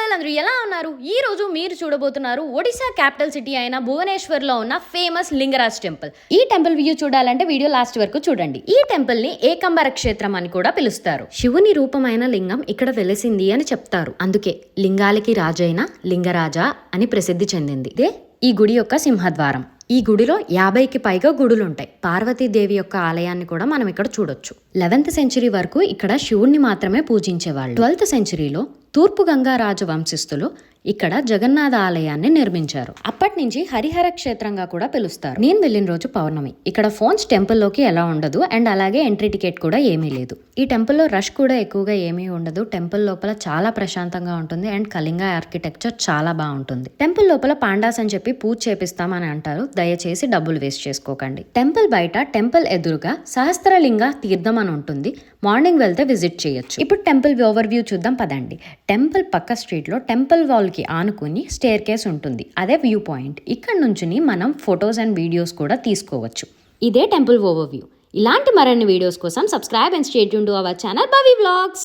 పిల్లలందరూ ఎలా ఉన్నారు? ఈ రోజు మీరు చూడబోతున్నారు ఒడిశా క్యాపిటల్ సిటీ అయిన భువనేశ్వర్ లో ఉన్న ఫేమస్ లింగరాజ్ టెంపుల్. ఈ టెంపుల్ వ్యూ చూడాలంటే వీడియో లాస్ట్ వరకు చూడండి. ఈ టెంపుల్ ని ఏకంబర క్షేత్రం అని కూడా పిలుస్తారు. శివుని రూపమైన లింగం ఇక్కడ వెలిసింది అని చెప్తారు. అందుకే లింగాలకి రాజైన లింగరాజా అని ప్రసిద్ధి చెందింది. ఇదే ఈ గుడి యొక్క సింహద్వారం. ఈ గుడిలో 50కి పైగా గుడులుంటాయి. పార్వతీదేవి యొక్క ఆలయాన్ని కూడా మనం ఇక్కడ చూడొచ్చు. 11th సెంచరీ వరకు ఇక్కడ శివుణ్ణి మాత్రమే పూజించేవాళ్ళు. 12th సెంచరీలో తూర్పు గంగా రాజు వంశస్థులు ఇక్కడ జగన్నాథ ఆలయాన్ని నిర్మించారు. అప్పటి నుంచి హరిహర క్షేత్రంగా కూడా పిలుస్తారు. నేను వెళ్ళిన రోజు పౌర్ణమి. ఇక్కడ ఫోన్స్ టెంపుల్ లోకి ఎలా ఉండదు అండ్ అలాగే ఎంట్రీ టికెట్ కూడా ఏమీ లేదు. ఈ టెంపుల్లో రష్ కూడా ఎక్కువగా ఏమీ ఉండదు. టెంపుల్ లోపల చాలా ప్రశాంతంగా ఉంటుంది అండ్ కళింగ ఆర్కిటెక్చర్ చాలా బాగుంటుంది. టెంపుల్ లోపల పాండాస్ అని చెప్పి పూజ చేపిస్తామని అంటారు. దయచేసి డబ్బులు వేస్ట్ చేసుకోకండి. టెంపుల్ బయట టెంపుల్ ఎదురుగా సహస్రలింగ తీర్థం అని ఉంటుంది. మార్నింగ్ వెళ్తే విజిట్ చేయొచ్చు. ఇప్పుడు టెంపుల్ ఓవర్ వ్యూ చూద్దాం పదండి. టెంపుల్ పక్క స్ట్రీట్ లో టెంపుల్ వాల్ కి ఆనుకుని స్టేర్ కేస్ ఉంటుంది. అదే వ్యూ పాయింట్. ఇక్కడ నుంచి మనం ఫొటోస్ అండ్ వీడియోస్ కూడా తీసుకోవచ్చు. ఇదే టెంపుల్ ఓవర్ వ్యూ. ఇలాంటి మరిన్ని వీడియోస్ కోసం subscribe and stay tune to our channel Bhavi vlogs.